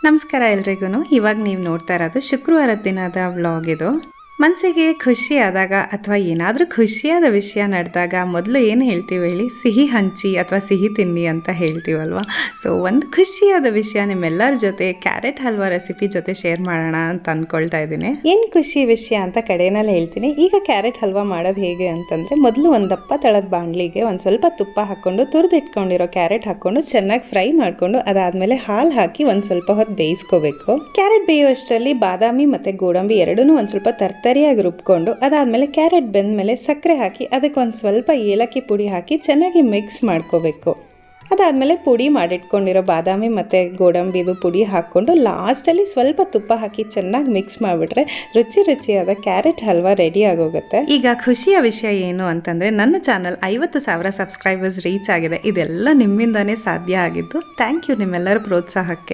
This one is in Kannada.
ನಮಸ್ಕಾರ ಎಲ್ರಿಗೂ. ಇವಾಗ ನೀವು ನೋಡ್ತಾ ಇರೋದು ಶುಕ್ರವಾರದ ದಿನದ ವ್ಲಾಗ್ ಇದು. ಮನಸ್ಸಿಗೆ ಖುಷಿ ಆದಾಗ ಅಥವಾ ಏನಾದರೂ ಖುಷಿಯಾದ ವಿಷಯ ನಡೆದಾಗ ಮೊದಲು ಏನು ಹೇಳ್ತೀವಿ ಹೇಳಿ, ಸಿಹಿ ಹಂಚಿ ಅಥವಾ ಸಿಹಿ ತಿನ್ನಿ ಅಂತ ಹೇಳ್ತೀವಲ್ವ. ಸೊ ಒಂದು ಖುಷಿಯಾದ ವಿಷಯ ನಿಮ್ಮೆಲ್ಲರ ಜೊತೆ ಕ್ಯಾರೆಟ್ ಹಲ್ವಾ ರೆಸಿಪಿ ಜೊತೆ ಶೇರ್ ಮಾಡೋಣ ಅಂತ ಅಂದ್ಕೊಳ್ತಾ ಇದ್ದೀನಿ. ಏನು ಖುಷಿ ವಿಷಯ ಅಂತ ಕಡೆಯಲ್ಲಿ ಹೇಳ್ತೀನಿ. ಈಗ ಕ್ಯಾರೆಟ್ ಹಲ್ವಾ ಮಾಡೋದು ಹೇಗೆ ಅಂತಂದರೆ, ಮೊದಲು ಒಂದು ದಪ್ಪ ತಳದ ಬಾಣಲಿಗೆ ಒಂದು ಸ್ವಲ್ಪ ತುಪ್ಪ ಹಾಕ್ಕೊಂಡು ತುರಿದಿಟ್ಕೊಂಡಿರೋ ಕ್ಯಾರೆಟ್ ಹಾಕ್ಕೊಂಡು ಚೆನ್ನಾಗಿ ಫ್ರೈ ಮಾಡಿಕೊಂಡು ಅದಾದಮೇಲೆ ಹಾಲು ಹಾಕಿ ಒಂದು ಸ್ವಲ್ಪ ಹೊತ್ತು ಬೇಯಿಸ್ಕೋಬೇಕು. ಕ್ಯಾರೆಟ್ ಬೇಯುವಷ್ಟರಲ್ಲಿ ಬಾದಾಮಿ ಮತ್ತು ಗೋಡಂಬಿ ಎರಡೂ ಒಂದು ಸ್ವಲ್ಪ ತರಿಯಾಗಿ ರುಬ್ಕೊಂಡು ಅದಾದಮೇಲೆ ಕ್ಯಾರೆಟ್ ಬೆಂದಮೇಲೆ ಸಕ್ಕರೆ ಹಾಕಿ ಅದಕ್ಕೆ ಒಂದು ಸ್ವಲ್ಪ ಏಲಕ್ಕಿ ಪುಡಿ ಹಾಕಿ ಚೆನ್ನಾಗಿ ಮಿಕ್ಸ್ ಮಾಡ್ಕೋಬೇಕು. ಅದಾದಮೇಲೆ ಪುಡಿ ಮಾಡಿಟ್ಕೊಂಡಿರೋ ಬಾದಾಮಿ ಮತ್ತು ಗೋಡಂಬಿದು ಪುಡಿ ಹಾಕ್ಕೊಂಡು ಲಾಸ್ಟಲ್ಲಿ ಸ್ವಲ್ಪ ತುಪ್ಪ ಹಾಕಿ ಚೆನ್ನಾಗಿ ಮಿಕ್ಸ್ ಮಾಡಿಬಿಟ್ರೆ ರುಚಿಯಾದ ಕ್ಯಾರೆಟ್ ಹಲ್ವಾ ರೆಡಿ ಆಗೋಗುತ್ತೆ. ಈಗ ಖುಷಿಯ ವಿಷಯ ಏನು ಅಂತಂದರೆ, ನನ್ನ ಚಾನಲ್ 50,000 ಸಬ್ಸ್ಕ್ರೈಬರ್ಸ್ ರೀಚ್ ಆಗಿದೆ. ಇದೆಲ್ಲ ನಿಮ್ಮಿಂದನೇ ಸಾಧ್ಯ ಆಗಿದ್ದು. ಥ್ಯಾಂಕ್ ಯು ನಿಮ್ಮೆಲ್ಲರ ಪ್ರೋತ್ಸಾಹಕ್ಕೆ.